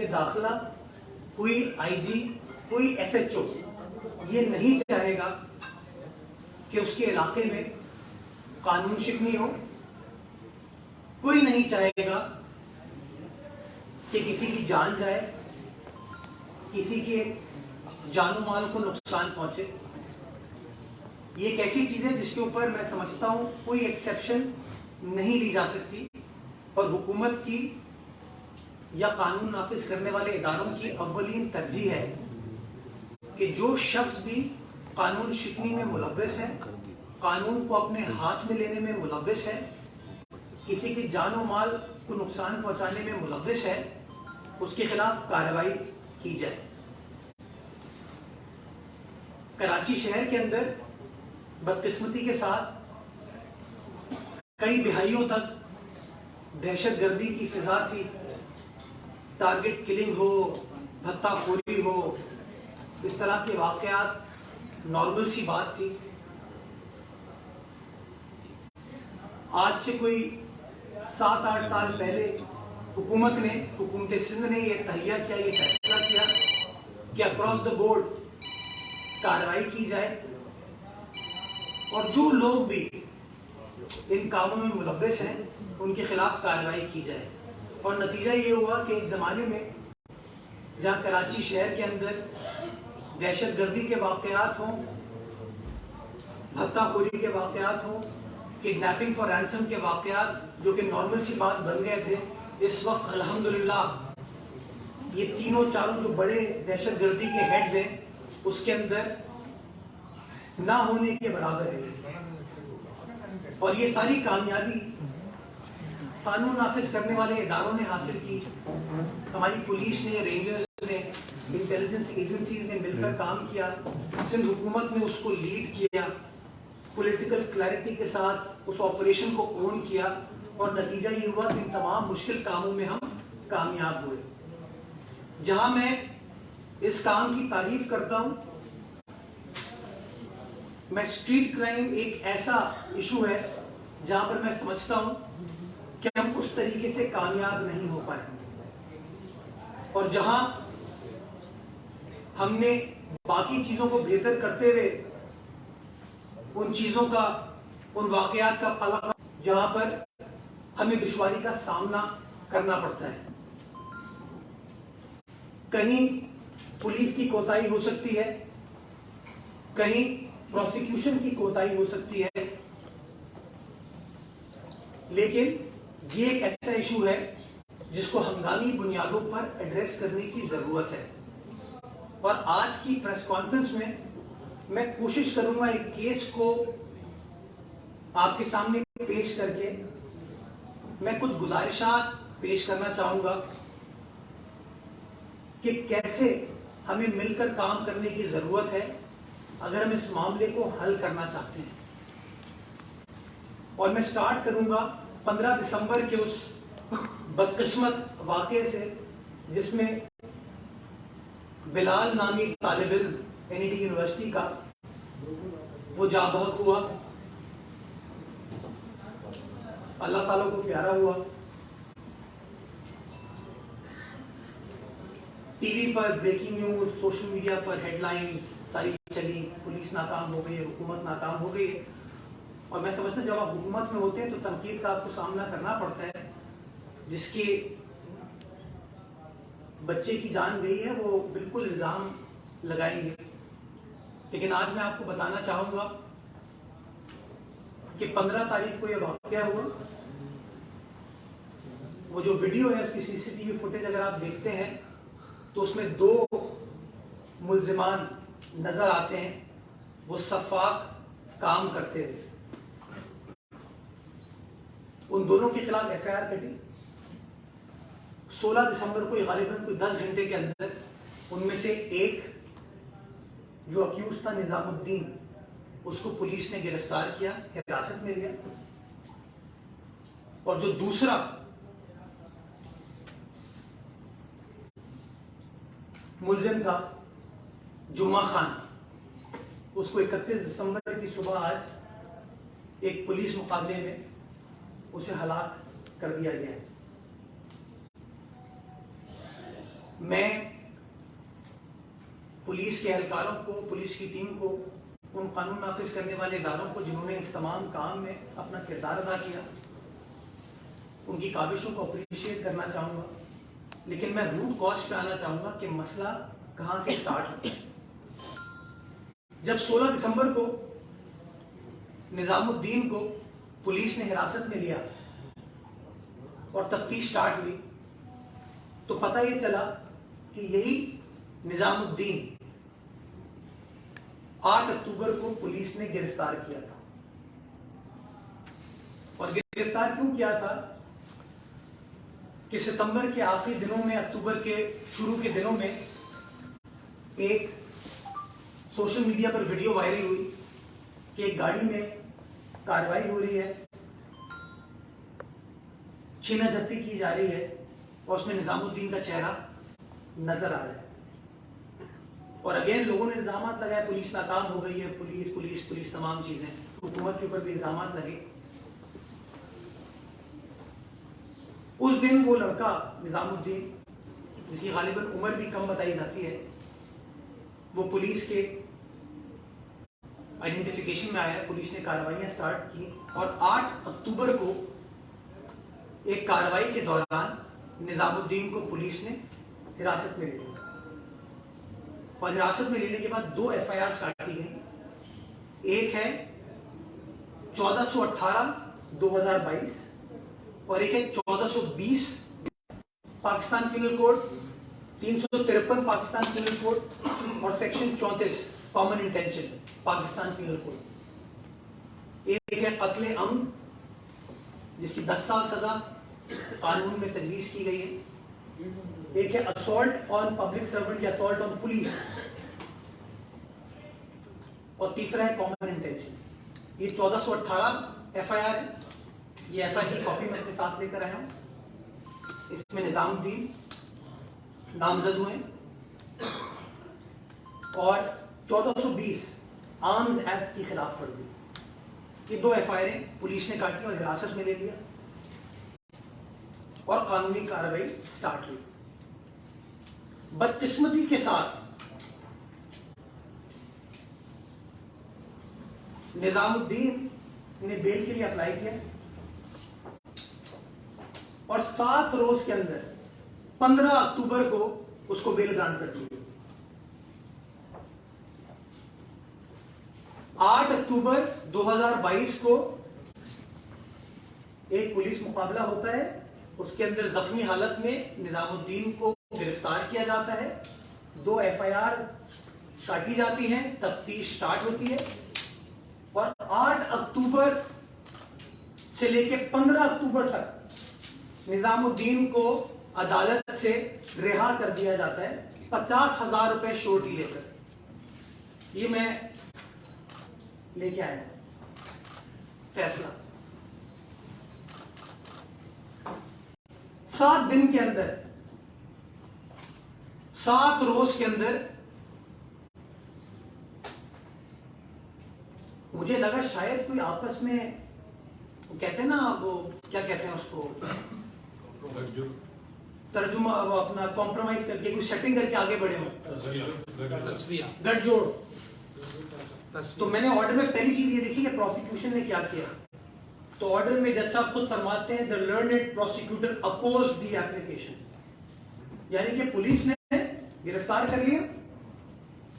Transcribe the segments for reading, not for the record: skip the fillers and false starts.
داخلہ، کوئی آئی جی، کوئی ایف ایچ او یہ نہیں چاہے گا کہ اس کے علاقے میں قانون شکنی ہو. کوئی نہیں چاہے گا کہ کسی کی جان جائے، کسی کے جان و مال کو نقصان پہنچے. یہ ایک ایسی چیز ہے جس کے اوپر میں سمجھتا ہوں کوئی ایکسیپشن نہیں لی جا سکتی، اور حکومت کی یا قانون نافذ کرنے والے اداروں کی اولین ترجیح ہے کہ جو شخص بھی قانون شکنی میں ملوث ہے، قانون کو اپنے ہاتھ میں لینے میں ملوث ہے، کسی کی جان و مال کو نقصان پہنچانے میں ملوث ہے، اس کے خلاف کارروائی کی جائے. کراچی شہر کے اندر بدقسمتی کے ساتھ کئی دہائیوں تک دہشت گردی کی فضا تھی. ٹارگٹ کلنگ ہو، بھتہ خوری ہو، اس طرح کے واقعات نارمل سی بات تھی. آج سے کوئی 7-8 سال پہلے حکومت سندھ نے یہ تہیہ کیا، یہ فیصلہ کیا کہ اکراس دا بورڈ کارروائی کی جائے، اور جو لوگ بھی ان کاموں میں ملوث ہیں ان کے خلاف کارروائی کی جائے. اور نتیجہ یہ ہوا کہ ایک زمانے میں جہاں کراچی شہر کے اندر دہشت گردی کے واقعات ہوں، بھتہ خوری کے واقعات ہوں، کڈنیپنگ فار رینسم کے واقعات جو کہ نارمل سی بات بن گئے تھے، اس وقت الحمدللہ یہ تینوں چاروں جو بڑے دہشت گردی کے ہیڈز ہیں اس کے اندر نہ ہونے کے برابر ہے. اور یہ ساری کامیابی قانون نافذ کرنے والے اداروں نے حاصل کی. ہماری پولیس نے، رینجرز نے، انٹیلیجنس ایجنسیز نے مل کر کام کیا. سندھ حکومت نے اس کو لیڈ کیا، پولیٹیکل کلیئرٹی کے ساتھ اس آپریشن کو اون کیا، اور نتیجہ یہ ہوا کہ ان تمام مشکل کاموں میں ہم کامیاب ہوئے. جہاں میں اس کام کی تعریف کرتا ہوں، میں اسٹریٹ کرائم ایک ایسا ایشو ہے جہاں پر میں سمجھتا ہوں کہ ہم اس طریقے سے کامیاب نہیں ہو پائے، اور جہاں ہم نے باقی چیزوں کو بہتر کرتے ہوئے ان چیزوں کا، ان واقعات کا پلہ جہاں پر ہمیں دشواری کا سامنا کرنا پڑتا ہے. کہیں پولیس کی کوتاہی ہو سکتی ہے، کہیں پروسیکیوشن کی کوتاہی ہو سکتی ہے، لیکن یہ ایک ایسا ایشو ہے جس کو ہنگامی بنیادوں پر ایڈریس کرنے کی ضرورت ہے. اور آج کی پریس کانفرنس میں کوشش کروں گا ایک کیس کو آپ کے سامنے پیش کر کے میں کچھ گزارشات پیش کرنا چاہوں گا کہ کیسے ہمیں مل کر کام کرنے کی ضرورت ہے اگر ہم اس معاملے کو حل کرنا چاہتے ہیں. اور میں سٹارٹ کروں گا 15 دسمبر کے اس بدقسمت واقعے سے جس میں بلال نامی طالب علم این ڈی یونیورسٹی کا وہ جاں بحق ہوا. اللہ تعالیٰ کو پیارا ہوا. ٹی وی پر بریکنگ نیوز، سوشل میڈیا پر ہیڈ لائنز ساری چلی، پولیس ناکام ہو گئی ہے، حکومت ناکام ہو گئی ہے. اور میں سمجھتا ہوں جب آپ حکومت میں ہوتے ہیں تو تنقید کا آپ کو سامنا کرنا پڑتا ہے. جس کے بچے کی جان گئی ہے وہ بالکل الزام لگائیں گے، لیکن آج میں آپ کو بتانا چاہوں گا کہ 15 تاریخ کو یہ واقعہ ہوا. وہ جو ویڈیو ہے اس کی سی سی ٹی وی فوٹیج اگر آپ دیکھتے ہیں تو اس میں 2 ملزمان نظر آتے ہیں، وہ شفاف کام کرتے ہوئے. ان دونوں کے خلاف ایف آئی آر کٹی. 16 دسمبر کو غالباً کوئی 10 گھنٹے کے اندر ان میں سے ایک جو اکیوز تھا نظام الدین، اس کو پولیس نے گرفتار کیا، حراست میں لیا. اور جو دوسرا ملزم تھا جمعہ خان، اس کو 31 دسمبر کی صبح آج ایک پولیس مقابلے میں اسے ہلاک کر دیا گیا ہے. میں پولیس کے اہلکاروں کو، پولیس کی ٹیم کو، ان قانون نافذ کرنے والے اداروں کو جنہوں نے اس تمام کام میں اپنا کردار ادا کیا، ان کی کاوشوں کو اپریشیٹ کرنا چاہوں گا. لیکن میں روٹ کاز پہ آنا چاہوں گا کہ مسئلہ کہاں سے سٹارٹ ہوتا ہے. جب 16 دسمبر کو نظام الدین کو پولیس نے حراست میں لیا اور تفتیش سٹارٹ ہوئی تو پتہ یہ چلا کہ یہی نظام الدین 8 اکتوبر کو پولیس نے گرفتار کیا تھا. اور گرفتار کیوں کیا تھا کہ ستمبر کے آخری دنوں میں، اکتوبر کے شروع کے دنوں میں ایک سوشل میڈیا پر ویڈیو وائرل ہوئی کہ ایک گاڑی میں کارروائی ہو رہی ہے، چھینا جھپٹی کی جا رہی ہے اور اس میں نظام الدین کا چہرہ نظر آ رہا ہے. اور اگین لوگوں نے الزامات لگائے، پولیس ناکام ہو گئی ہے، پولیس پولیس پولیس تمام چیزیں، حکومت کے اوپر بھی الزامات لگے. اس دن وہ لڑکا نظام الدین، جس کی غالباً عمر بھی کم بتائی جاتی ہے، وہ پولیس کے آئیڈینٹیفیکیشن میں آیا. پولیس نے کارروائیاں سٹارٹ کی اور 8 اکتوبر کو ایک کارروائی کے دوران نظام الدین کو پولیس نے حراست میں لے لیا. اور حراست میں لینے کے بعد 2 FIRs کاٹی گئیں. ایک ہے 1418/2022 اور ایک ہے 1420 Pakistan penal code, 353 Pakistan penal code اور section 34 common intention Pakistan penal code. ایک ہے قتل عمد جس کی 10 سال سزا قانون میں تجویز کی گئی ہے. ایک ہے اسالٹ آن پبلک سرونٹ یا اسالٹ آن پولیس، اور تیسرا ہے کامن انٹینشن. یہ 1418 FIR ہے. یہ FIR کی کاپی میں اپنے ساتھ لے کر آیا ہوں. اس میں نظام الدین نامزد ہوئے اور 1420 آرمز ایکٹ کی خلاف ورزی. یہ 2 FIR پولیس نے کاٹی اور حراست میں لے لیا اور قانونی کارروائی سٹارٹ ہوئی. بدقسمتی کے ساتھ نظام الدین نے بیل کے لیے اپلائی کیا اور 7 روز کے اندر 15 اکتوبر کو اس کو بیل گرانٹ کر دی. 8 اکتوبر 2022 کو ایک پولیس مقابلہ ہوتا ہے. اس کے اندر زخمی حالت میں نظام الدین کو گرفتار کیا جاتا ہے. 2 FIR کاٹی جاتی ہیں، تفتیش سٹارٹ ہوتی ہے اور 8 اکتوبر سے لے کے 15 اکتوبر تک نظام الدین کو عدالت سے رہا کر دیا جاتا ہے 50,000 روپے شورٹی لے کر. یہ میں لے کے آیا فیصلہ. 7 دن کے اندر، 7 روز کے اندر مجھے لگا شاید کوئی آپس میں کہتے ہیں نا، وہ کیا کہتے ہیں اس کو، ترجمہ، وہ اپنا کمپرومائز کر کے کوئی سیٹنگ کر کے آگے بڑھے ہوں، گٹھ جوڑ. تو میں نے آرڈر میں پہلی چیز یہ دیکھی کہ پروسیکیوشن نے کیا کیا. تو آرڈر میں جج صاحب خود فرماتے ہیں the learned prosecutor opposed the application. یعنی کہ پولیس نے گرفتار کر لیا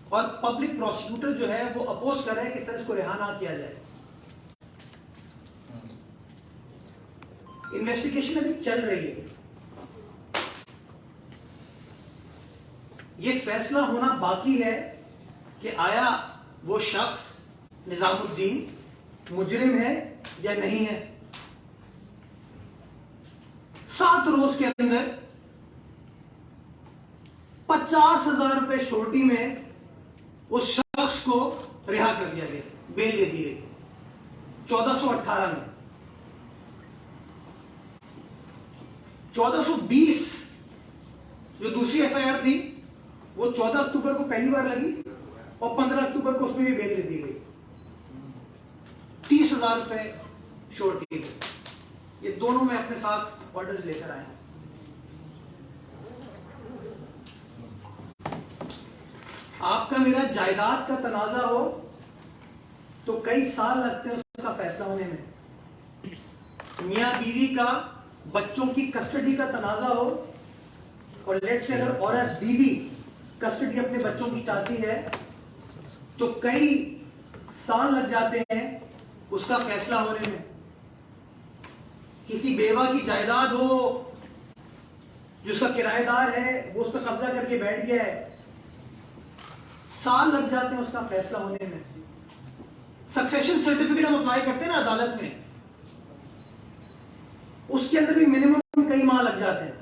اور پبلک پروسیکیوٹر جو ہے وہ اپوز کر رہا ہے کہ سر اس کو رہا نہ کیا جائے. انویسٹیگیشن ابھی چل رہی ہے. یہ فیصلہ ہونا باقی ہے کہ آیا وہ شخص نظام الدین مجرم ہے یا نہیں ہے. 7 روز کے اندر 50,000 روپے شورٹی میں اس شخص کو رہا کر دیا گیا، بیل دے دی گئی 1418 میں. 1420 جو دوسری FIR تھی وہ 14 اکتوبر کو پہلی بار لگی اور 15 اکتوبر کو اس میں بھی بیل دے دی گئی 30,000 روپے شورٹی. یہ دونوں میں اپنے ساتھ آرڈرز لے کر آئے. آپ کا میرا جائیداد کا تنازع ہو تو کئی سال لگتے ہیں اس کا فیصلہ ہونے میں. میاں بیوی کا بچوں کی کسٹڈی کا تنازع ہو اور لیٹ سے اگر عورت بیوی کسٹڈی اپنے بچوں کی چاہتی ہے تو کئی سال لگ جاتے ہیں اس کا فیصلہ ہونے میں. کسی بیوہ کی جائیداد ہو جس کا کرایہ دار ہے وہ اس پر قبضہ کر کے بیٹھ گیا ہے, سال لگ جاتے ہیں اس کا فیصلہ ہونے میں. سکسیشن سرٹیفکیٹ ہم اپلائی کرتے ہیں نا عدالت میں, اس کے اندر بھی منیمم کئی ماہ لگ جاتے ہیں.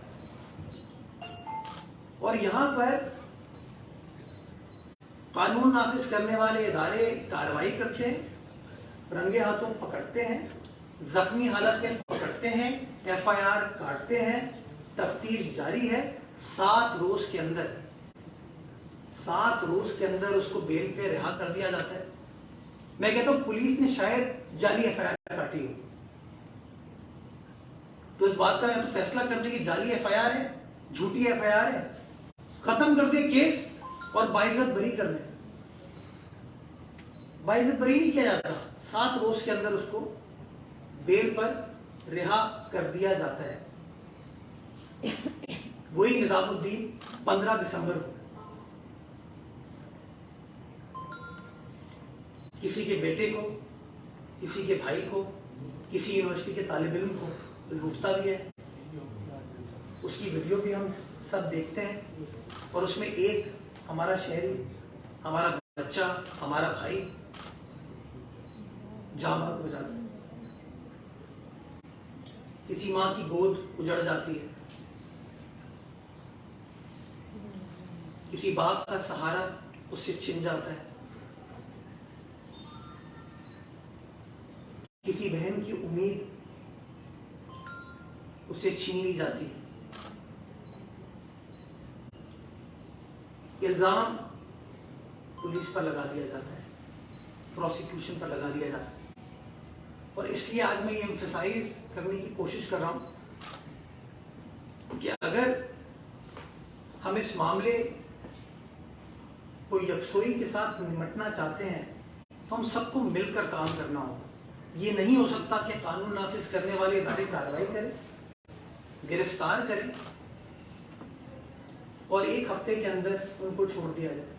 اور یہاں پر قانون نافذ کرنے والے ادارے کارروائی کرتے ہیں, رنگے ہاتھوں پکڑتے ہیں, زخمی حالت میں پکڑتے ہیں, ایف آئی آر کاٹتے ہیں, تفتیش جاری ہے. 7 روز کے اندر اس کو بیل پہ رہا کر دیا جاتا ہے. میں کہتا ہوں پولیس نے شاید جعلی ایف آئی آر کاٹی ہو تو اس بات کا یا تو فیصلہ کر دے کہ جعلی ایف آئی آر ہے, جھوٹی ایف آئی آر ہے, ختم کر دے کیس اور باعزت بری کر دے. باعزت بری نہیں کیا جاتا, 7 روز کے اندر اس کو بیل پر رہا کر دیا جاتا ہے. وہی نظام الدین 15 دسمبر کو کسی کے بیٹے کو, کسی کے بھائی کو, کسی یونیورسٹی کے طالب علم کو لوٹتا بھی ہے. اس کی ویڈیو بھی ہم سب دیکھتے ہیں اور اس میں ایک ہمارا شہری, ہمارا بچہ, ہمارا بھائی جاں بحق ہو جاتا ہے. کسی ماں کی گود اجڑ جاتی ہے, کسی باپ کا سہارا اس سے چھن جاتا ہے, کسی بہن کی امید اسے چھین لی جاتی ہے. الزام پولیس پر لگا دیا جاتا ہے, پروسیکیوشن پر لگا دیا جاتا ہے. اور اس لیے آج میں یہ ایمفسائز کرنے کی کوشش کر رہا ہوں کہ اگر ہم اس معاملے کو یکسوئی کے ساتھ نمٹنا چاہتے ہیں تو ہم سب کو مل کر کام کرنا ہوگا. یہ نہیں ہو سکتا کہ قانون نافذ کرنے والے ادارے کارروائی کریں, گرفتار کریں اور 1 ہفتے کے اندر ان کو چھوڑ دیا جائے.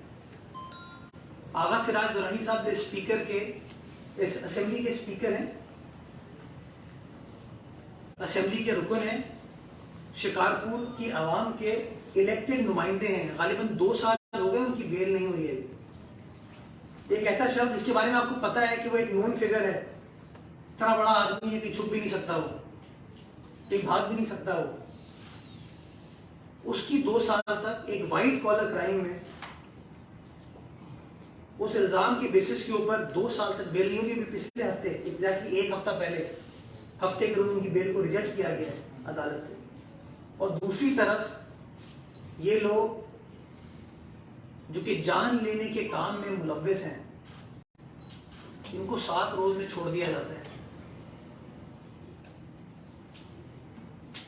آغا سراج درانی صاحب اسپیکر کے, اس اسمبلی کے اسپیکر ہیں, اسمبلی کے رکن ہیں, شکارپور کی عوام کے الیکٹڈ نمائندے ہیں. غالباً 2 سال ہو گئے ان کی بیل نہیں ہوئی ہے. ایک ایسا شخص جس کے بارے میں آپ کو پتا ہے کہ وہ ایک نون فگر ہے, اتنا بڑا آدمی ہے کہ چھپ بھی نہیں سکتا, وہ کہیں بھاگ بھی نہیں سکتا. اس کی 2 سال تک ایک وائٹ کالر کرائم میں اس الزام کے بیسس کے اوپر 2 سال تک بیل نہیں ہوئی. پچھلے ہفتے ایگزیکٹلی 1 ہفتہ پہلے ہفتے کے روز ان کی بیل کو ریجیکٹ کیا گیا ہے عدالت سے. اور دوسری طرف یہ لوگ جو کہ جان لینے کے کام میں ملوث ہیں, ان کو 7 روز میں چھوڑ دیا جاتا ہے.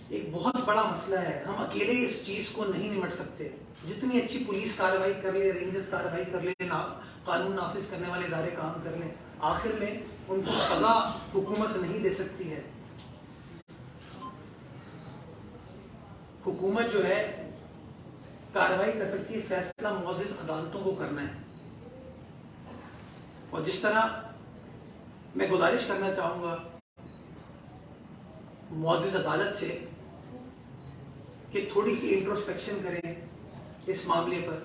ایک بہت بڑا مسئلہ ہے, ہم اکیلے اس چیز کو نہیں نمٹ سکتے. جتنی اچھی پولیس کارروائی کر لے, رینجرز کارروائی کر لے, قانون نافذ کرنے والے ادارے کام کر لیں, آخر میں ان کو سزا حکومت نہیں دے سکتی ہے. حکومت جو ہے کارروائی کر سکتی ہے, فیصلہ معزز عدالتوں کو کرنا ہے. اور جس طرح میں گزارش کرنا چاہوں گا معزز عدالت سے کہ تھوڑی سی انٹروسپیکشن کریں اس معاملے پر,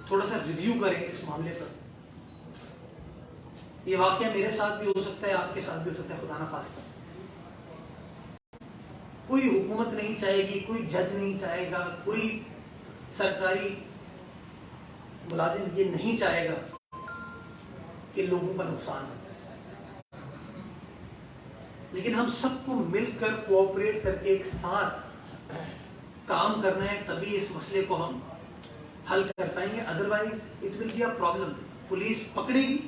تھوڑا سا ریویو کریں اس معاملے پر. یہ واقعہ میرے ساتھ بھی ہو سکتا ہے, آپ کے ساتھ بھی ہو سکتا ہے, خدا نہ خواستہ. کوئی حکومت نہیں چاہے گی, کوئی جج نہیں چاہے گا, کوئی سرکاری ملازم یہ نہیں چاہے گا کہ لوگوں کا نقصان ہو. لیکن ہم سب کو مل کر کوآپریٹ کر کے ایک ساتھ کام کرنا ہے, تبھی اس مسئلے کو ہم حل کر پائیں گے. Otherwise it will be a problem. Police پکڑے گی,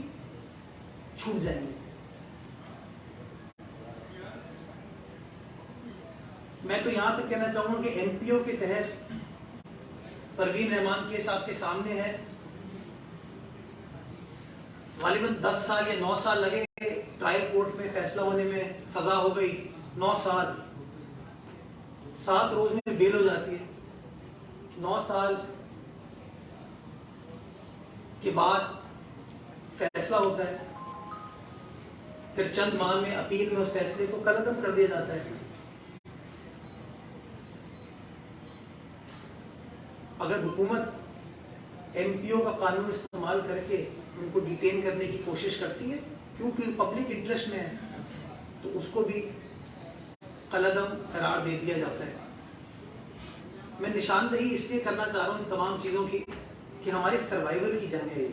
چھوٹ جائیں گے. میں تو یہاں تک کہنا چاہوں گا کہ این پی او کے تحت پروین رحمان کیس آپ کے سامنے ہے. غالباً 10 سال یا 9 سال لگے ٹرائل کورٹ میں فیصلہ ہونے میں، سزا ہو گئی 9 سال، 7 روز میں بیل ہو جاتی ہے، 9 سال کے بعد فیصلہ ہوتا ہے، پھر چند ماہ میں اپیل میں اس فیصلے کو قلعدم کر دیا جاتا ہے۔ اگر حکومت ایم پی او کا قانون استعمال کر کے ان کو ڈیٹین کرنے کی کوشش کرتی ہے کیونکہ پبلک انٹرسٹ میں ہے، تو اس کو بھی قلعدم قرار دے دیا جاتا ہے۔ میں نشاندہی اس لیے کرنا چاہ رہا ہوں ان تمام چیزوں کی کہ ہمارے سروائیول کی جنگ ہے۔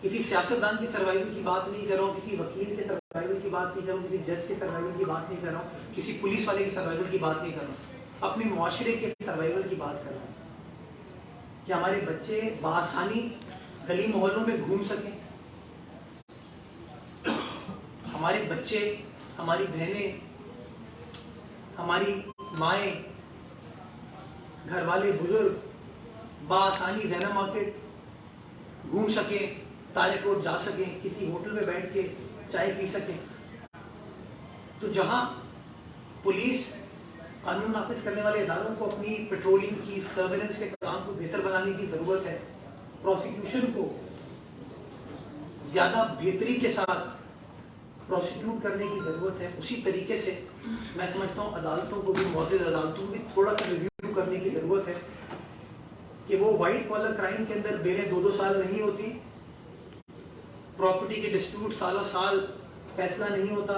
کسی سیاستدان کی سروائیول کی بات نہیں کر رہا ہوں، کسی وکیل کے سروائیول کی بات نہیں کر رہا ہوں، کسی جج کے سروائیول کی بات نہیں کر رہا ہوں، کسی پولیس والے کی سروائیول کی بات نہیں کر رہا ہوں، اپنے معاشرے کے سروائیول کی بات کر رہا ہوں کہ ہمارے بچے بآسانی گلی محلوں میں گھوم سکیں، ہمارے بچے، ہماری بہنیں، ہماری مائیں، گھر والے بزرگ بآسانی زینا مارکیٹ گھوم سکیں، طارق روڈ جا سکیں، کسی ہوٹل میں بیٹھ کے چائے پی سکیں۔ تو جہاں پولیس قانون نافذ کرنے والے اداروں کو اپنی پیٹرولنگ کی، سرویلنس کے کام کو بہتر بنانے کی ضرورت ہے، پروسیکیوشن کو زیادہ بہتری کے ساتھ پروسیکیوٹ کرنے کی ضرورت ہے، اسی طریقے سے میں سمجھتا ہوں عدالتوں کو بھی، معزز عدالتوں کو بھی تھوڑا سا ریویو کرنے کی ضرورت ہے کہ وہ وائٹ کالر کرائم کے اندر بیلیں 2-2 سال نہیں ہوتی، پراپرٹی کے ڈسپیوٹ سالوں سال فیصلہ نہیں ہوتا،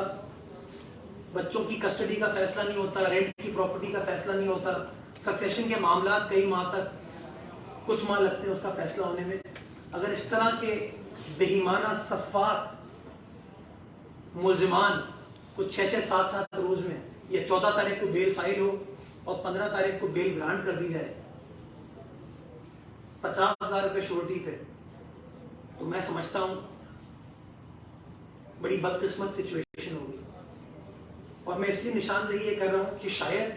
بچوں کی کسٹڈی کا فیصلہ نہیں ہوتا، رینٹ کی پراپرٹی کا فیصلہ نہیں ہوتا، سکسیشن کے معاملات کئی ماہ تک، کچھ ماہ لگتے ہیں اس کا فیصلہ ہونے میں۔ اگر اس طرح کے بہیمانہ سفاک ملزمان کو 6-7 روز میں، یا 14 تاریخ کو بیل فائل ہو اور 15 تاریخ کو بیل گرانٹ کر دی جائے 50,000 روپے شورٹی پہ، تو میں سمجھتا ہوں بڑی بدقسمت سچویشن ہوگی۔ اور میں اس لیے نشاندہی یہ کر رہا ہوں کہ شاید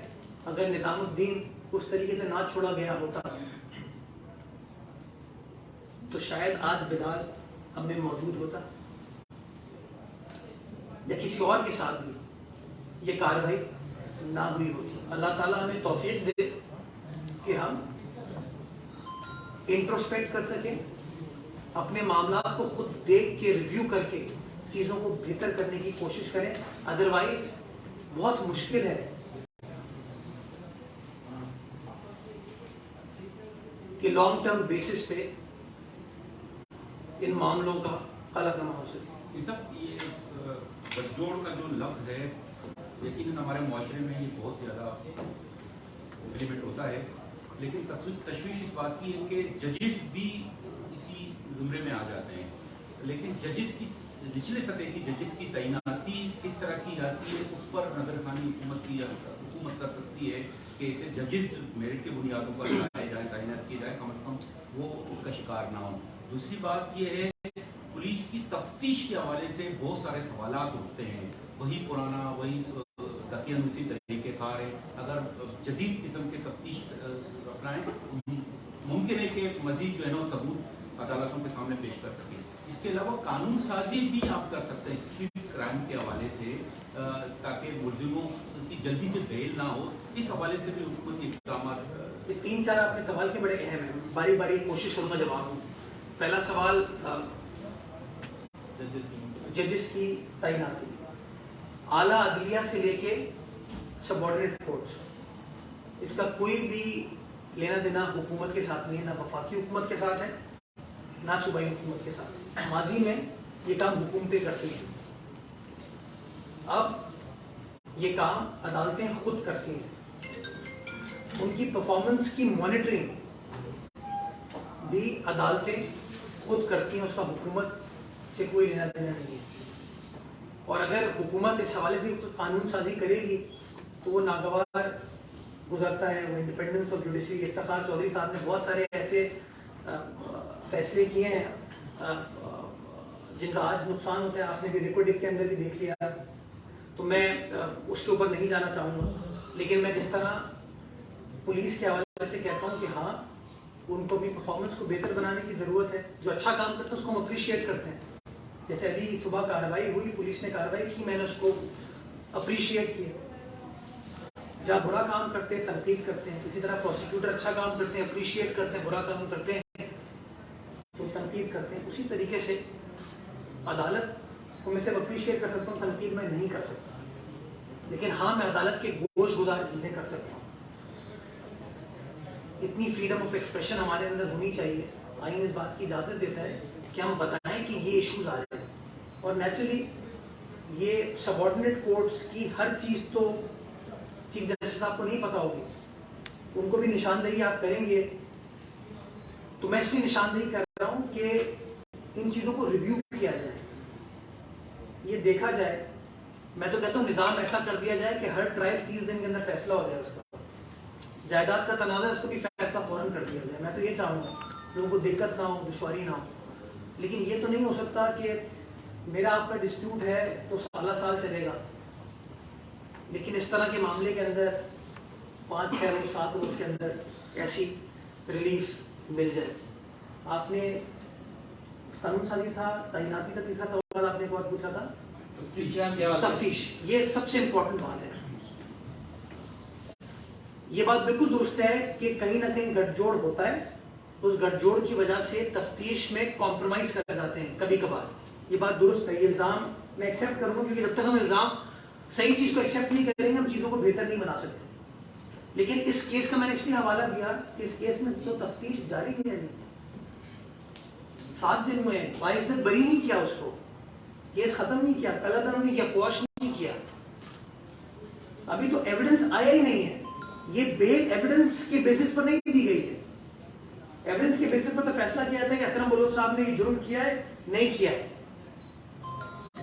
اگر نظام الدین اس طریقے سے نہ چھوڑا گیا ہوتا تو شاید آج بلال ہم میں موجود ہوتا، یا کسی اور کے ساتھ بھی یہ کارروائی نہ ہوئی ہوتی۔ اللہ تعالیٰ ہمیں توفیق دے کہ ہم انٹروسپیکٹ کر سکیں، اپنے معاملات کو خود دیکھ کے ریویو کر کے چیزوں کو بہتر کرنے کی کوشش کریں۔ ادروائز بہت مشکل ہے کہ لانگ ٹرم بیسس پہ ان معاملوں کا قلعدم ہو سکے۔ یہ سب یہ بدجوڑ کا جو لفظ ہے، یقیناً ہمارے معاشرے میں یہ بہت زیادہ امپلیمنٹ ہوتا ہے، لیکن تشویش اس بات کی ہے کہ ججز بھی اسی زمرے میں آ جاتے ہیں۔ لیکن ججز کی نچلے سطح کی ججز کی تعیناتی کس طرح کی جاتی ہے، اس پر نظر ثانی حکومت کر سکتی ہے کہ اسے ججز میرٹ کی بنیادوں پر لگائے جائیں، تعینات کی جائے، کم از کم وہ اس کا شکار نہ ہوں۔ دوسری بات یہ ہے پولیس کی تفتیش کے حوالے سے بہت سارے سوالات اٹھتے ہیں، وہی پرانا، وہی دقیانوسی طریقے کار ہے۔ اگر جدید قسم کے تفتیش اپنائیں، ممکن ہے کہ مزید جو ہے نا ثبوت عدالتوں کے سامنے پیش کر سکیں۔ اس کے علاوہ قانون سازی بھی آپ کر سکتے ہیں اسٹریٹ کرائم کے حوالے سے، تاکہ ملزموں کی جلدی سے بیل نہ ہو، اس حوالے سے بھی حکومت کے اقدامات۔ یہ 3-4 آپ کے سوال کے بڑے اہم ہیں، باری باری کوشش کروں گا جواب دوں۔ پہلا سوال ججز کی تعیناتی، اعلیٰ عدلیہ سے لے کے سب آرڈینیٹ کورٹس، اس کا کوئی بھی لینا دینا حکومت کے ساتھ نہیں ہے، نہ وفاقی حکومت کے ساتھ ہے نہ صوبائی حکومت کے ساتھ۔ ماضی میں یہ کام حکومتیں کرتی ہیں، اب یہ کام عدالتیں خود کرتی ہیں۔ ان کی پرفارمنس کی مانیٹرنگ بھی عدالتیں خود کرتی ہیں، اس کا حکومت سے کوئی لینا دینا نہیں ہے۔ اور اگر حکومت اس حوالے سے قانون سازی کرے گی تو وہ ناگوار گزرتا ہے۔ وہ independence of judiciary, Iftikhar Chaudhry صاحب نے بہت سارے ایسے فیصلے کیے ہیں جن کا آج نقصان ہوتا ہے، آپ نے بھی ریکارڈنگ کے اندر بھی دیکھ لیا، تو میں اس کے اوپر نہیں جانا چاہوں گا۔ لیکن میں جس طرح پولیس کے حوالے سے کہتا ہوں کہ ہاں ان کو اپنی پرفارمنس کو بہتر بنانے کی ضرورت ہے. جو اچھا کام کرتے ہیں اس کو ہم اپریشیٹ کرتے ہیں. جیسے ابھی صبح کارروائی ہوئی, پولیس نے کارروائی کی, میں نے اس کو اپریشیٹ کیا. جہاں برا کام کرتے ہیں تنقید کرتے ہیں, اسی طرح پروسیکیوٹر اچھا کام کرتے ہیں اپریشیٹ کرتے ہیں, برا کام کرتے ہیں تو تنقید کرتے ہیں. اسی طریقے سے عدالت کو میں صرف اپریشیٹ کر سکتا ہوں, تنقید میں نہیں کر سکتا. لیکن ہاں میں عدالت کے گوش گزار چیزیں کر سکتا ہوں. اتنی فریڈم آف ایکسپریشن ہمارے اندر ہونی چاہیے. آئین اس بات کی اجازت دیتا ہے کہ ہم بتائیں کہ یہ ایشوز آ رہے ہیں. اور نیچرلی یہ سبارڈینیٹ کورٹس کی ہر چیز تو چیف جسٹس صاحب کو نہیں پتا ہوگی, ان کو بھی نشاندہی آپ کریں گے. تو میں اس لیے نشاندہی کر رہا ہوں کہ ان چیزوں کو ریویو کیا جائے, یہ دیکھا جائے. میں تو کہتا ہوں نظام ایسا کر دیا جائے کہ ہر ٹرائل 30 دن کے اندر فیصلہ ہو جائے. اس کا جائیداد کا تنازع اس کو بھی فیصلہ فوراً کر دیا جائے. میں تو یہ چاہوں گا لوگوں کو دقت نہ ہو, دشواری نہ ہو. لیکن یہ تو نہیں ہو سکتا کہ میرا آپ کا ڈسپیوٹ ہے تو سال چلے گا, لیکن اس طرح کے معاملے کے اندر 5-6 روز 7 روز کے اندر ایسی ریلیف مل جائے. آپ نے قانون سازی تھا, تعیناتی کا تیسرا سوال آپ نے ایک اور پوچھا تھا, تفتیش. یہ سب سے امپورٹنٹ بات ہے. یہ بات بالکل درست ہے کہ کہیں نہ کہیں گٹھ جوڑ ہوتا ہے. اس گٹھ جوڑ کی وجہ سے تفتیش میں کمپرومائز کر جاتے ہیں کبھی کبھار. یہ بات درست ہے. یہ الزام میں ایکسیپٹ کروں گا, کیونکہ جب تک ہم الزام صحیح چیز کو ایکسیپٹ نہیں کریں گے ہم چیزوں کو بہتر نہیں بنا سکتے. لیکن اس کیس کا میں نے اس لیے حوالہ دیا کہ اس کیس میں تو تفتیش جاری ہے. نہیں 7 دن ہوئے ہیں, باعث بری نہیں کیا اس کو, کیس ختم نہیں کیا, کلادر نہیں کیا, کوش نہیں کیا. ابھی تو ایویڈنس آیا ہی نہیں ہے. یہ بیل ایویڈنس کے بیسس پر نہیں دی گئی ہے. ایویڈنس کے بیسس پر تو فیصلہ کیا جاتا ہے کہ اکرم بلوچ صاحب نے یہ جرم کیا ہے نہیں کیا ہے.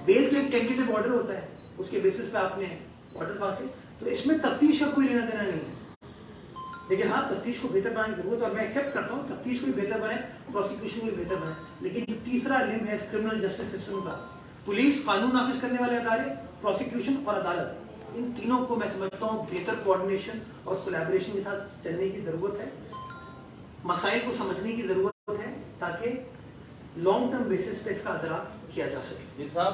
بیل تو ایک ٹینٹیٹو آرڈر ہوتا ہے, اس کے بیسس پہ آپ نے آرڈر پاس کیا. تو اس میں تفتیش کا کوئی لینا دینا نہیں ہے. لیکن ہاں تفتیش کو بہتر بنانے کی ضرورت ہے, اور میں ایکسیپٹ کرتا ہوں تفتیش کو بھی بہتر بنائے, پروسیکیوشن کو بھی بہتر بنائے. لیکن جو تیسرا لمب ہے کرمنل جسٹس سسٹم کا, پولیس قانون نافذ کرنے والے ادارے, پروسیکیوشن اور عدالت, ان تینوں کو میں سمجھتا ہوں بہتر کوآرڈینیشن اور کولیبریشن کے ساتھ چلنے کی ضرورت ہے. مسائل کو سمجھنے کی ضرورت ہے تاکہ لانگ ٹرم بیسس پہ اس کا ادراک کیا جا سکے. صاحب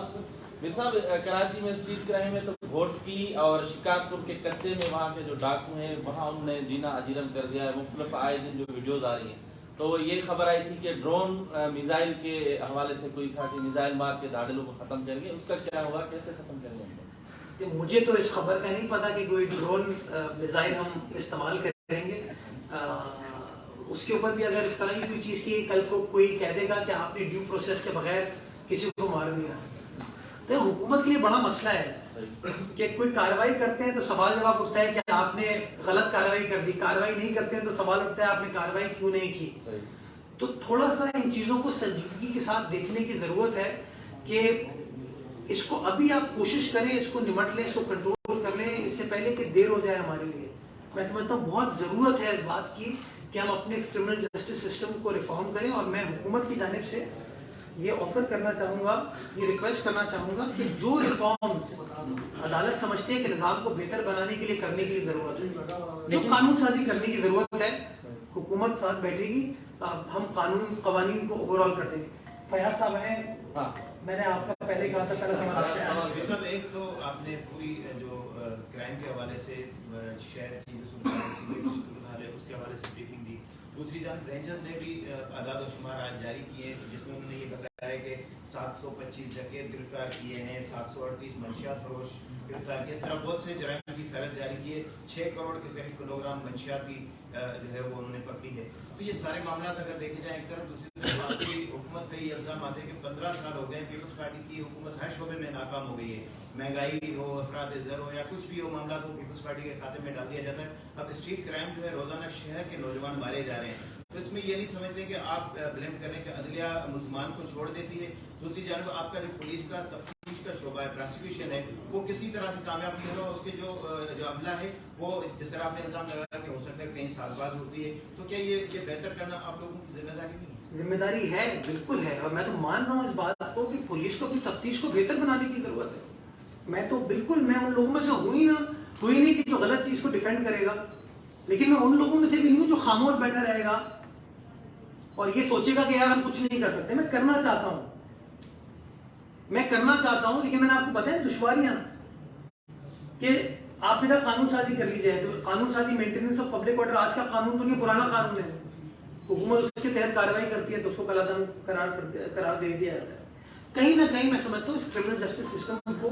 کراچی میں اسٹریٹ کرائم میں تو گھوٹ کی اور شکارپور کے کچے میں وہاں کے جو ڈاکو ہیں وہاں انہوں نے جینا اجیرم کر دیا ہے. مختلف آئے دن جو ویڈیوز آ رہی ہیں, تو یہ خبر آئی تھی کہ ڈرون میزائل کے حوالے سے کوئی تھا کہ میزائل مار کے دھاڑلوں کو ختم کریں گے. اس کا کیا ہوگا, کیسے ختم کریں گے؟ مجھے تو اس خبر کا نہیں پتا کہ کوئی ڈرون میزائل ہم استعمال کریں گے. اس کے اوپر بھی اگر اس طرح کی کوئی چیز کی کل کو کوئی کہہ دے گا کہ آپ نے ڈیو پروسیس کے بغیر کسی کو مار دیا, تو حکومت کے لیے بڑا مسئلہ ہے کہ کوئی کارروائی کرتے ہیں تو سوال جواب اٹھتا ہے کہ آپ نے غلط کارروائی کر دی, کارروائی نہیں کرتے ہیں تو سوال اٹھتا ہے آپ نے کارروائی کیوں نہیں کی. تو تھوڑا سا ان چیزوں کو سنجیدگی کے ساتھ دیکھنے کی ضرورت ہے کہ اس کو ابھی آپ کوشش کریں, اس کو نمٹ لیں, اس کو کنٹرول کر لیں, اس سے پہلے کہ دیر ہو جائے ہمارے لیے. میں سمجھتا ہوں بہت ضرورت ہے اس بات کی کہ ہم اپنے کرمنل جسٹس سسٹم کو ریفارم کریں. اور میں حکومت کی جانب سے یہ آفر کرنا چاہوں گا, یہ ریکویسٹ کرنا چاہوں گا کہ جو ریفارم عدالت سمجھتے ہیں کہ نظام کو بہتر بنانے کے لیے کرنے کے لیے ضرورت ہے, جو قانون سازی کرنے کی ضرورت ہے, حکومت ساتھ بیٹھے گی, ہم قوانین کو اوور آل کر دیں گے. فیاض صاحب ہیں, میں نے آپ کا پہلے کہا تھا سر, ایک تو آپ نے پوری جو کرائم کے حوالے سے شہر کی اس کے حوالے سے بریفنگ دی. دوسری جانب رینجرز نے بھی اعداد و شمار آج جاری کیے جس میں انہوں نے یہ بتایا کہ 725 ڈکیت گرفتار کیے ہیں, 738 منشیات فروش گرفتار کیے. طرح بہت سے جرائم کی فہرست جاری کی ہے. 6 کروڑ کے قریب کلو گرام منشیات کی جو ہے وہ انہوں نے پکڑی ہے. تو یہ سارے معاملات اگر دیکھے جائیں ایک طرف, دوسری طرف آپ کی حکومت پہ یہ الزام آتے ہیں کہ 15 سال ہو گئے پیپلز پارٹی کی حکومت ہر شعبے میں ناکام ہو گئی ہے. مہنگائی ہو, افراد زر ہو, یا کچھ بھی ہو معاملات کو پیپلز پارٹی کے کھاتے میں ڈال دیا جاتا ہے. اب اسٹریٹ کرائم جو ہے روزانہ شہر کے نوجوان مارے جا رہے ہیں. تو اس میں یہ نہیں سمجھتے کہ آپ بلیم کریں کہ عدلیہ ملزمان کو چھوڑ دیتی ہے. دوسری جانب آپ کا جو پولیس کا تفتیش کا شعبہ ہے, پراسیکیوشن ہے, وہ کسی طرح سے کامیاب نہیں ہوا. اس کے جو عملہ ہے وہ جس طرح آپ نے الزام لگایا کہ ہو سکتا ہے کئی سال بعد ہوتی ہے. تو کیا یہ بہتر کرنا آپ لوگوں کی ذمہ داری نہیں ہے؟ ذمہ داری ہے, بالکل ہے. اور میں تو مان رہا ہوں اس بات کو کہ پولیس کو اپنی تفتیش کو بہتر بنانے کی ضرورت ہے. میں تو بالکل, میں ان لوگوں میں سے ہوئی نہیں کہ جو غلط چیز کو ڈیفینڈ کرے گا, لیکن میں ان لوگوں میں سے بھی نہیں ہوں جو خاموش بیٹھا رہے گا اور یہ سوچے گا کہ یار ہم کچھ نہیں کر سکتے. میں کرنا چاہتا ہوں لیکن میں نے آپ کو بتایا دشواریاں کہ آپ نے کہا قانون سازی کر لی جائے. تو قانون سازی مینٹیننس آف پبلک آرڈر آج کا قانون تو نہیں, پرانا قانون ہے. حکومت اس کے تحت کارروائی کرتی ہے تو اس کو کلعدم قرار دے دیا جاتا ہے. کہیں نہ کہیں میں سمجھتا ہوں اس کرمنل جسٹس سسٹم کو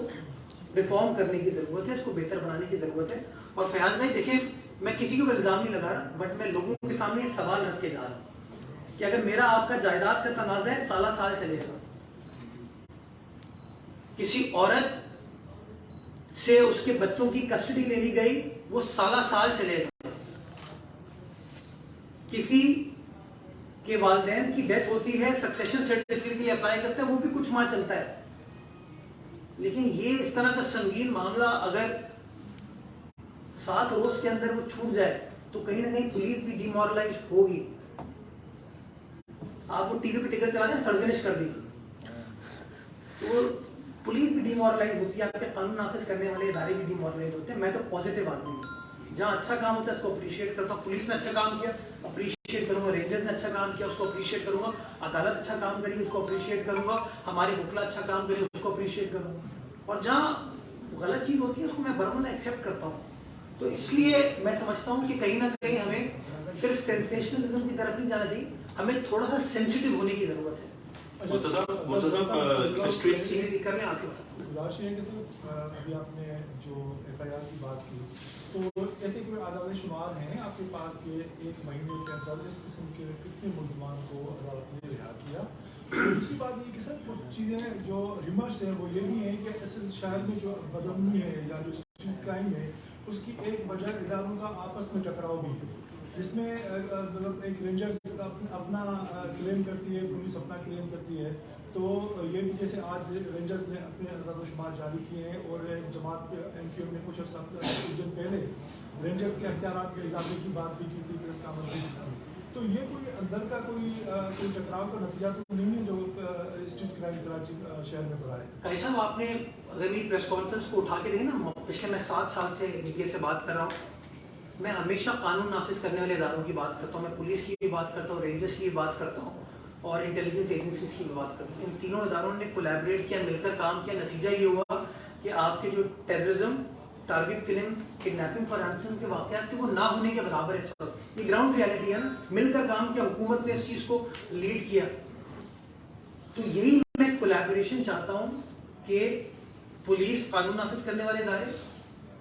ریفارم کرنے کی ضرورت ہے, اس کو بہتر بنانے کی ضرورت ہے. اور فیاض بھائی دیکھیں, میں کسی کو الزام نہیں لگا رہا, بٹ میں لوگوں کے سامنے ایک سوال رکھ کے جا رہا ہوں کہ اگر میرا آپ کا جائیداد کا تنازع ہے سالہ سال چلے گا, کسی عورت سے اس کے بچوں کی کسٹڈی لے لی گئی وہ سالہ سال چلے گا, کسی کے والدین کی ڈیتھ ہوتی ہے سکسیشن سرٹیفکیٹ کے لیے اپلائی کرتے ہیں وہ بھی کچھ ماہ چلتا ہے. لیکن یہ اس طرح کا سنگین معاملہ اگر 7 روز کے اندر وہ چھوٹ جائے تو کہیں نہ کہیں پولیس بھی ڈی مورلائز ہوگی. آپ وہ ٹی وی پہ ٹکٹ چلا دیں سرزنش کر دی تو پولیس بھی ڈی مورلائز ہوتی ہے, آپ کے قانون نافذ کرنے والے ادارے بھی ڈی مورلائز ہوتے ہیں. میں تو پازیٹیو آدمی ہوں, جہاں اچھا کام ہوتا ہے اس کو اپریشیٹ کرتا ہوں. پولیس نے اچھا کام کیا اپریشیٹ کروں گا, رینجرز نے اچھا کام کیا اس کو اپریشیٹ کروں گا, عدالت اچھا کام کری اس کو اپریشیٹ کروں گا, ہمارے وکلا اچھا کام کرے اس کو اپریشیٹ کروں گا. اور جہاں غلط چیز ہوتی ہے اس کو میں برمن ایکسیپٹ کرتا ہوں. تو اس لیے میں سمجھتا ہوں کہ کہیں نہ کہیں ہمیں صرف سینسیشنلزم کی طرف نہیں جانا چاہیے, ہمیں تھوڑا سا سینسیٹیو ہونے کی ضرورت ہے. ابھی آپ نے جو FIR کی بات کی تو ایسے کوئی اعداد شمار ہیں آپ کے پاس کہ 1 مہینے کے اندر اس قسم کے کتنے ملزمان کو عدالت نے رہا کیا؟ دوسری بات یہ کہ سر کچھ چیزیں جو ریمرس ہیں وہ یہ بھی ہیں کہ اصل شہر میں جو بدامنی ہے یا جو اسٹریٹ کرائم ہے اس کی ایک وجہ اداروں کا آپس میں ٹکراؤ بھی ہے, جس میں مطلب ایک رینجر اپنا کلیم کرتی ہے, پولیس اپنا کلیم کرتی ہے. تو یہ بھی جیسے آج رینجرز نے اپنے اعداد و شمار جاری کیے ہیں اور جماعت MQM نے کچھ دن پہلے رینجرز کے اختیارات کے اضافے کی بات بھی کی تھی, پریس کانفرنس بھی کی تھی. تو یہ کوئی اندر کا کوئی ٹکراؤ کا نتیجہ تو نہیں ہے جو اسٹریٹ کرائم کراچی شہر میں بڑھا ہے؟ کئی صاحب آپ نے اگر میری پریس کانفرنس کو اٹھا کے دیکھیں نا, پچھلے میں 7 سال سے میڈیا سے بات کر رہا ہوں, میں ہمیشہ قانون نافذ کرنے والے اداروں کی بات کرتا ہوں, میں پولیس کی بھی بات کرتا ہوں, رینجرز کی بھی بات کرتا ہوں اور انٹیلیجنس ایجنسیز کی بھی بات کرتا ہوں. ان تینوں اداروں نے کولیبریٹ کیا, مل کر کام کیا. نتیجہ یہ ہوا کہ آپ کے جو terrorism, target killing, kidnapping for ransom کے واقعات تھے وہ نہ ہونے کے برابر ہے. یہ گراؤنڈ ریالٹی ہے نا, مل کر کام کیا, حکومت نے اس چیز کو لیڈ کیا. تو یہی میں کولیبریشن چاہتا ہوں کہ پولیس, قانون نافذ کرنے والے ادارے,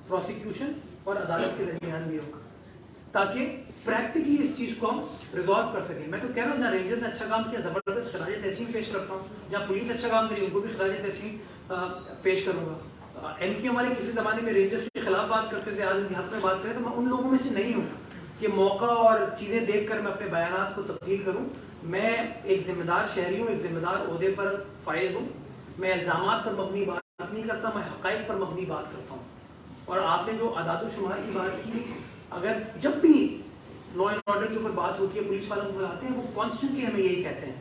پروسیکیوشن اور عدالت کے درمیان بھی ہوگا تاکہ پریکٹیکلی اس چیز کو ہم ریزالو کر سکیں. میں تو کہہ رہا ہوں جہاں رینجرز نے اچھا کام کیا زبردست خراج تحسین پیش کرتا ہوں, جہاں پولیس اچھا کام کری ان کو بھی خراج تحسین پیش کروں گا. MQM والے کسی زمانے میں رینجرز کے خلاف بات کرتے تھے, آج ان کے حق میں بات کریں تو میں ان لوگوں میں سے نہیں ہوں کہ موقع اور چیزیں دیکھ کر میں اپنے بیانات کو تبدیل کروں. میں ایک ذمہ دار شہری ہوں, ایک ذمہ دار عہدے پر فائز ہوں. میں الزامات پر مبنی بات نہیں کرتا, میں حقائق پر مبنی بات کرتا ہوں. اور آپ نے جو اعداد و شمار کی بات کی, اگر جب بھی لا اینڈ آرڈر کے اوپر بات ہوتی ہے پولیس والوں کو بلاتے ہیں, وہ کانسٹنٹلی ہمیں یہی کہتے ہیں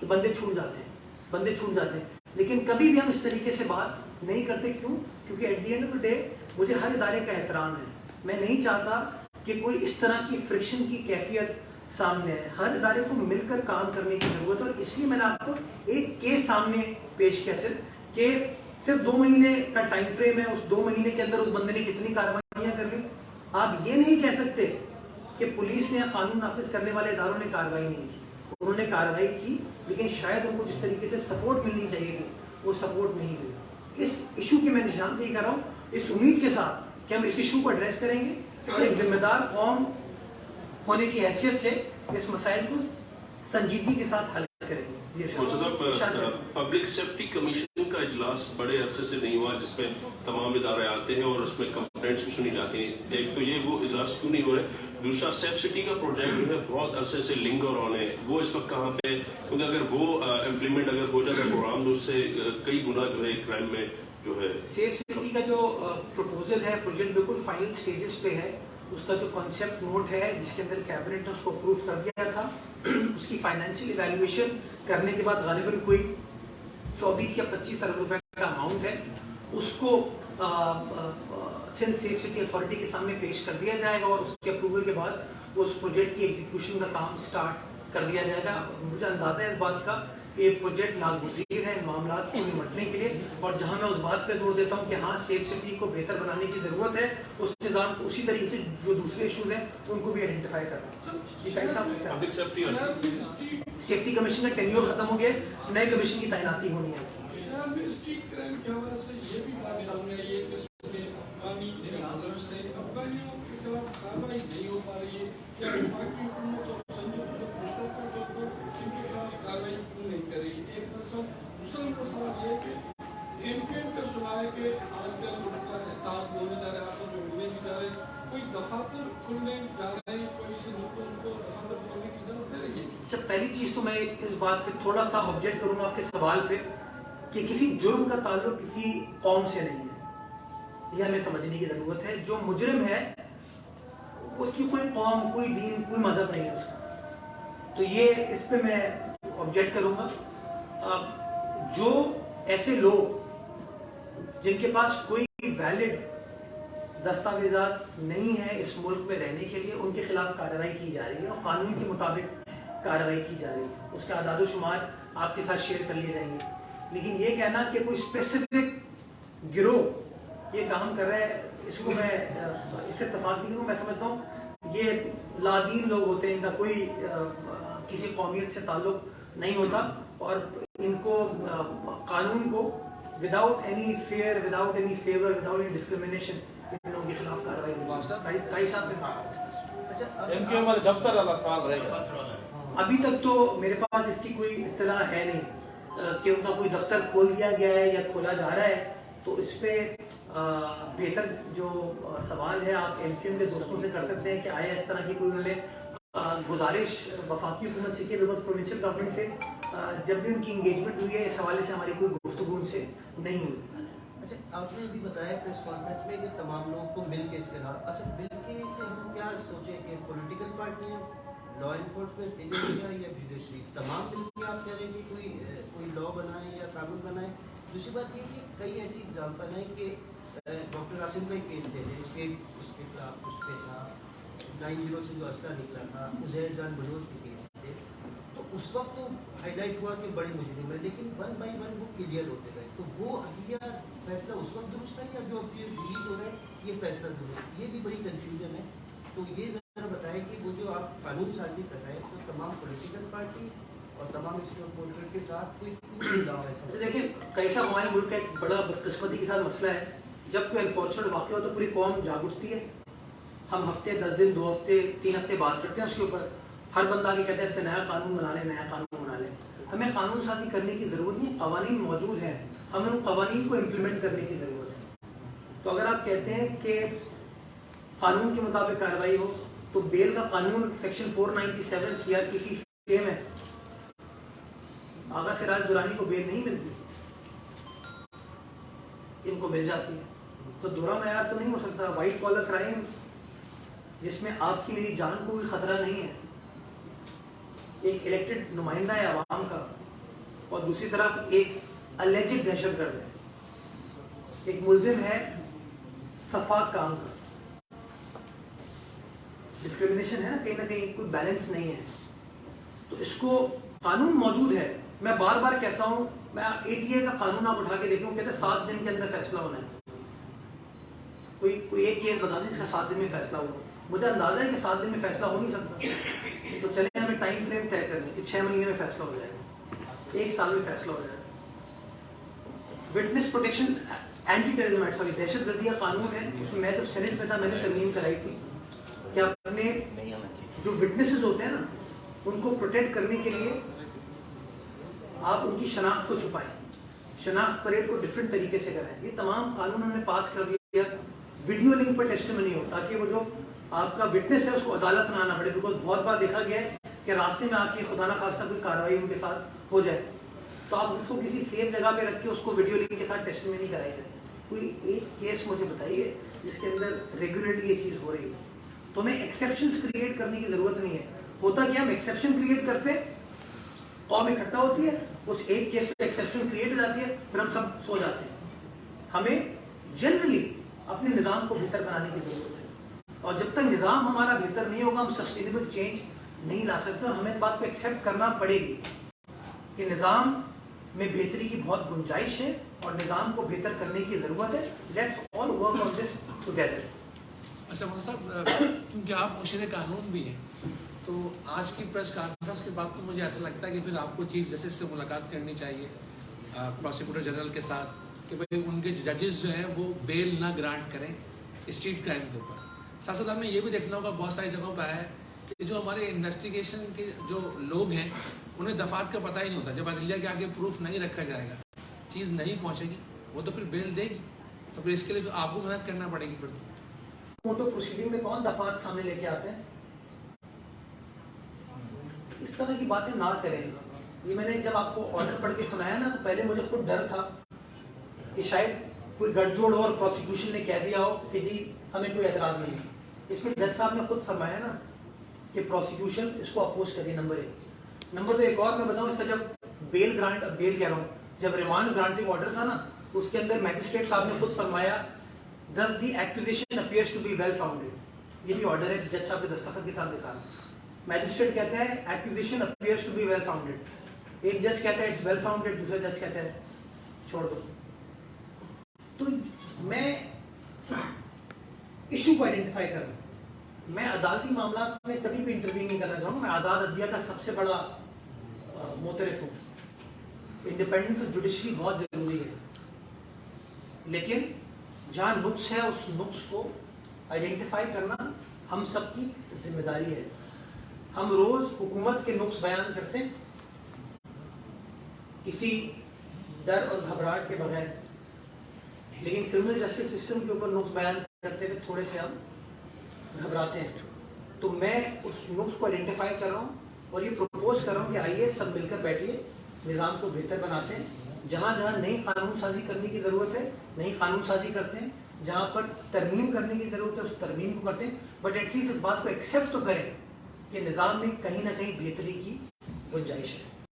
کہ بندے چھوٹ جاتے ہیں, بندے چھوٹ جاتے ہیں. لیکن کبھی بھی ہم اس طریقے سے بات نہیں کرتے. کیوں؟ کیونکہ at the end of the day مجھے ہر ادارے کا احترام ہے. میں نہیں چاہتا کہ کوئی اس طرح کی فرکشن کی کیفیت سامنے ہے. ہر ادارے کو مل کر کام کرنے کی ضرورت ہے. اور اس لیے میں نے آپ کو ایک کیس سامنے پیش کیا کہ صرف 2 مہینے کا ٹائم فریم ہے, اس 2 مہینے کے اندر اس بندے نے کتنی کارروائیاں کر لی. آپ یہ نہیں کہہ سکتے کہ پولیس نے, قانون نافذ کرنے والے اداروں نے کارروائی نہیں کی. انہوں نے کارروائی کی لیکن شاید ان کو جس طریقے سے سپورٹ ملنی چاہیے تھی وہ سپورٹ نہیں ملی. اس ایشو کی میں نشاندہی کر رہا ہوں اس امید کے ساتھ کہ ہم اس ایشو کو ایڈریس کریں گے اور ایک ذمہ دار قوم ہونے کی حیثیت سے اس مسائل کو سنجیدگی کے ساتھ حل کریں گے. پبلک سیفٹی کمیشن کا اجلاس بڑے عرصے سے نہیں ہوا جس میں تمام ادارے آتے ہیں اور اس میں کمپلینٹس بھی سنی جاتی ہیں. ایک تو یہ وہ اجلاس کیوں نہیں ہو رہا ہے, دوسرا سیف سٹی کا پروجیکٹ جو ہے بہت عرصے سے لنگر آن ہے, وہ اس وقت کہاں پہ, کیونکہ اگر وہ امپلیمنٹ اگر ہو جاتا ہے پروگرام تو اس سے کئی گنا جو ہے کرائم میں جو ہے. سیف سٹی کا جو پروپوزل ہے, پروجیکٹ بالکل فائنل سٹیجز پہ ہے. اس کا جو کانسیپٹ نوٹ ہے جس کے اندر کیبنٹ نے اس کو اپروو کر دیا تھا, اس کی فائنینشیل ایویلویشن کرنے کے بعد غالباً کوئی 24 یا 25 ارب روپے کا اماؤنٹ ہے, اس کو سندھ سیف سٹی اتھارٹی کے سامنے پیش کر دیا جائے گا اور اس کے اپروول کے بعد اس پروجیکٹ کی ایگزیکیوشن کا کام سٹارٹ کر دیا جائے گا. مجھے اندازہ ہے اس بات کا کہ یہ پروجیکٹ ناگزیر ہے ان معاملات کو نمٹنے کے لیے, اور جہاں میں اس بات پہ زور دیتا ہوں کہ ہاں سیف سٹی کو بہتر بنانے کی ضرورت ہے, اس نظام کو اسی طریقے سے جو دوسرے ایشوز ہیں ان کو بھی آئیڈینٹیفائی کرنا. پبلک سیفٹی اور سیفٹی کمیشن کا ٹینیور ختم ہو گیا, نئے کمیشن کی تعیناتی ہونی ہے. شہر میں اسٹریٹ کرائم کے حوالے سے یہ بھی بات سامنے آئی ہے کہ افغانی ملک سے افغانیوں کے خلاف کارروائی نہیں ہو پا رہی ہے, یا وفاقی حکومت اور سنجیدگی مشترکہ طور پر ان کے خلاف کارروائی کیوں نہیں کر رہی. ایک مسئلہ دوسرا مسئلہ یہ ہے کہ کیمپین کا سنا ہے کہ آج کل مسئلہ احتیاط بولنے جا رہے ہیں, آپ کو جو ملنے بھی جا رہے ہیں, کوئی دفاتر کھلنے جا رہے ہیں, کوئی سے لوگوں کو دفاتر کھولنے کی اجازت دے رہی ہے. اچھا, پہلی چیز تو میں اس بات پہ تھوڑا سا آبجیکٹ کروں گا آپ کے سوال پہ کہ کسی جرم کا تعلق کسی قوم سے نہیں ہے, یہ ہمیں سمجھنے کی ضرورت ہے. جو مجرم ہے اس کی کوئی قوم, کوئی دین, کوئی مذہب نہیں ہے اس کا, تو یہ اس پہ میں آبجیکٹ کروں گا. جو ایسے لوگ جن کے پاس کوئی ویلڈ دستاویزات نہیں ہیں اس ملک میں رہنے کے لیے, ان کے خلاف کارروائی کی جا رہی ہے اور قانون کے مطابق کارروائی کی جا رہی ہے. اس کے اعداد و شمار آپ کے ساتھ شیئر کر لیے جائیں گے. لیکن یہ کہنا کہ کوئی اسپیسیفک گروہ یہ کام کر رہا ہے, اس کو میں اس سے اتفاق نہیں کروں. میں سمجھتا ہوں یہ لادین لوگ ہوتے ہیں, ان کا کوئی کسی قومیت سے تعلق نہیں ہوتا, اور ان کو قانون کو without any fear, without any favour, without any discrimination ان لوگوں کے خلاف کارروائی ہوگی. کئی صاحب نے کہا ایم کیو ایم والے دفتر والا سوال رہے گا. ابھی تک تو میرے پاس اس کی کوئی اطلاع ہے نہیں کہ ان کا کوئی دفتر کھول دیا گیا ہے یا کھولا جا رہا ہے, تو اس پہ بہتر جو سوال ہے آپ ایم کیو ایم کے دوستوں سے کر سکتے ہیں کہ آیا اس طرح کی کوئی انہوں نے گزارش وفاقی حکومت سے کی, بیکاز پروونشل گورنمنٹ سے جب بھی ان کی انگیجمنٹ ہوئی ہے اس حوالے سے ہماری کوئی گفتگو ان سے نہیں ہوئی. اچھا, آپ نے ابھی بتایا پریس کانفرنس میں کہ تمام لوگوں کو مل کے اس کے خلاف, اچھا مل کے سے ہم کیا سوچیں کہ پولیٹیکل پارٹیاں, لا انفورسمنٹ ایجنسیاں یا جوڈیشری تمام مل کے آپ کہہ رہے ہیں کہ کوئی لا بنائیں یا قانون بنائیں. دوسری بات یہ کہ کئی ایسی اگزامپل ہیں کہ ڈاکٹر عاصم کا ایک کیس لے لیں, اس کے خلاف 90 سے جو اسلحہ نکلا تھا, عزیر جان بلوچ کے کیس تھے, تو اس وقت تو ہائی لائٹ ہوا کہ بڑے مجرم ہے, لیکن ون بائی ون وہ کلیئر ہوتے گئے. تو وہ عدلیہ فیصلہ اس وقت درست ہے یا جو اب یہ ریلیز ہو رہا ہے یہ فیصلہ درست ہے؟ یہ بھی بڑی کنفیوژن ہے. تو یہ ذرا بتائیں کہ وہ جو آپ قانون سازی کر رہے ہیں تو تمام پولیٹیکل پارٹی اور تمام اسٹیک ہولڈر کے ساتھ کوئی لا ہے؟ دیکھیں, کیسا ہمارے ملک کا ایک بڑا بدقسمتی کے ساتھ مسئلہ ہے, جب کوئی انفارچونیٹ واقعہ ہو تو پوری قوم جاگ اٹھتی ہے. ہم ہفتے 10 دن 2 ہفتے 3 ہفتے بات کرتے ہیں اس کے اوپر, ہر بندہ آگے کہتے ہیں نیا قانون بنا لیں, نیا قانون بنا لیں. ہمیں قانون سازی کرنے کی ضرورت نہیں, قوانین موجود ہیں, ہمیں ان قوانین کو امپلیمنٹ کرنے کی ضرورت ہے. تو اگر آپ کہتے ہیں کہ قانون کے مطابق کارروائی ہو تو بیل کا قانون سیکشن 497 سی آر پی سی سیم ہے. آغا سراج درانی کو بیل نہیں ملتی, ان کو مل جاتی ہے. تو دوہرا معیار تو نہیں ہو سکتا. وائٹ کالر کرائم جس میں آپ کی میری جان کو کوئی خطرہ نہیں ہے, ایک الیکٹڈ نمائندہ ہے عوام کا, اور دوسری طرف ایک الیجڈ دہشت گرد ہے, ایک ملزم ہے صفاق کام کا. ڈسکریمنیشن ہے نا, کہیں نہ کہیں کوئی بیلنس نہیں ہے. تو اس کو قانون موجود ہے. میں بار بار کہتا ہوں, میں ATA کا قانون آپ اٹھا کے دیکھوں, کہتے ہیں 7 دن کے اندر فیصلہ ہونا ہے. کوئی ایک کیس بتا دیں جس کا 7 دن میں فیصلہ ہوا. مجھے اندازہ ہے کہ 7 دن میں فیصلہ ہو نہیں سکتا, تو چلیں ہمیں ٹائم فریم طے کر لیں کہ 6 مہینے میں فیصلہ ہو جائے گا, 1 سال میں فیصلہ ہو جائے گا. Witness protection anti terrorism act, sorry دہشت گردی کا قانون ہے, اس میں میں جب سینٹ میں تھا میں نے ترمیم کرائی تھی کہ اپنے جو وٹنسز ہوتے ہیں نا ان کو پروٹیکٹ کرنے کے لیے آپ ان کی شناخت کو چھپائیں, شناخت پریڈ کو ڈفرینٹ طریقے سے کریں. یہ تمام قانون ہم نے پاس کر دیا. ویڈیو لنک پر ٹیسٹیمنی ہو تاکہ وہ جو آپ کا وٹنس ہے اس کو عدالت میں آنا پڑے, بیکاز بہت بار دیکھا گیا ہے کہ راستے میں آپ کی خدا نہ خواستہ کوئی کارروائی ان کے ساتھ ہو جائے تو آپ اس کو کسی سیف جگہ پہ رکھ کے اس کو ویڈیو لنک کے ساتھ ٹیسٹیمنی کرائی جائے. کوئی ایک کیس مجھے بتائیے جس کے اندر ریگولرلی یہ چیز ہو رہی ہے. تو ہمیں ایکسیپشنز کریٹ کرنے کی ضرورت نہیں ہے. ہوتا کیا, ہم ایکسیپشن کریٹ کرتے, قوم اکٹھا ہوتی ہے, اس ایک کیس پہ ایکسیپشن کریٹ ہو جاتی ہے, پھر ہم سب سو جاتے ہیں. ہمیں جنرلی اپنے نظام کو بہتر بنانے کی ضرورت ہے, اور جب تک نظام ہمارا بہتر نہیں ہوگا ہم سسٹینیبل چینج نہیں لا سکتے اور ہمیں اس بات کو ایکسیپٹ کرنا پڑے گی کہ نظام میں بہتری کی بہت گنجائش ہے اور نظام کو بہتر کرنے کی ضرورت ہے. Let's all work on this together. اچھا مولانا صاحب، چونکہ آپ مشیر قانون بھی ہیں تو آج کی پریس کانفرنس کے بعد تو مجھے ایسا لگتا ہے کہ پھر آپ کو چیف جسٹس سے ملاقات کرنی چاہیے، پروسیکیوٹر جنرل کے ساتھ، کہ بھائی ان کے ججز جو ہیں وہ بیل نہ گرانٹ کریں اسٹریٹ کرائم کے اوپر. ساتھ ساتھ ہمیں یہ بھی دیکھنا ہوگا بہت ساری جگہوں پہ آیا ہے کہ جو ہمارے انویسٹیگیشن کے جو لوگ ہیں انہیں دفعات کا پتہ ہی نہیں ہوتا. جب عدلیہ کے آگے پروف نہیں رکھا جائے گا، چیز نہیں پہنچے گی، وہ تو پھر بیل دے گی. تو پھر اس کے لیے آپ کو محنت کرنا پڑے گی. پھر موٹو پروسیڈنگ میں کون دفعات سامنے لے کے آتے ہیں؟ اس طرح کی باتیں نہ کریں. یہ میں نے جب آپ کو آرڈر پڑھ کے سنایا نا تو پہلے مجھے خود ڈر تھا کہ شاید کوئی گٹھ جوڑ اور پروسیکیوشن نے کہہ دیا ہو کہ جی ہمیں کوئی اعتراض نہیں ہے. اس میں جج صاحب نے خود فرمایا نا کہ پروسیکیوشن اس کو اپوز کریے. نمبر 1. نمبر 2 ایک اور میں بتاؤں اس کا جب بیل گرانٹ، بیل کہہ رہا ہوں، جب ریمانڈ گرانٹنگ آرڈر تھا نا اس کے اندر میجسٹریٹ صاحب نے خود فرمایا thus the accusation appears to be well founded. یہ بھی آرڈر ہے جج صاحب کے دستخط کے ساتھ دکھا. میجسٹریٹ کہتا ہے accusation appears to be well founded. ایک جج کہتا ہے it's well founded، دوسرا جج کہتا ہے چھوڑ دو. تو میں ایشو کو آئیڈینٹیفائی کروں. میں عدالتی معاملات میں کبھی بھی انٹرویو نہیں کرنا چاہوں. میں عدالت عدلیہ کا سب سے بڑا معترف ہوں. انڈیپینڈنس آف جوڈیشری بہت ضروری ہے، لیکن جہاں نقص ہے اس نقص کو آئیڈینٹیفائی کرنا ہم سب کی ذمہ داری ہے. ہم روز حکومت کے نقص بیان کرتے ہیں کسی ڈر اور گھبراہٹ کے بغیر، لیکن کرمنل جسٹس سسٹم کے اوپر نقص بیان کرتے ہوئے تھوڑے سے ہم گھبراتے ہیں. تو میں اس نقص کو آئیڈینٹیفائی کر رہا ہوں اور یہ پروپوز کر رہا ہوں کہ آئیے سب مل کر بیٹھیے، نظام کو بہتر بناتے ہیں. جہاں جہاں نئی قانون سازی کرنے کی ضرورت ہے نئی قانون سازی کرتے ہیں، جہاں پر ترمیم کرنے کی ضرورت ہے اس ترمیم کو کرتے ہیں. بٹ ایٹ لیسٹ اس بات کو ایکسیپٹ تو کریں کہ نظام میں کہیں نہ کہیں بہتری کی گنجائش ہے.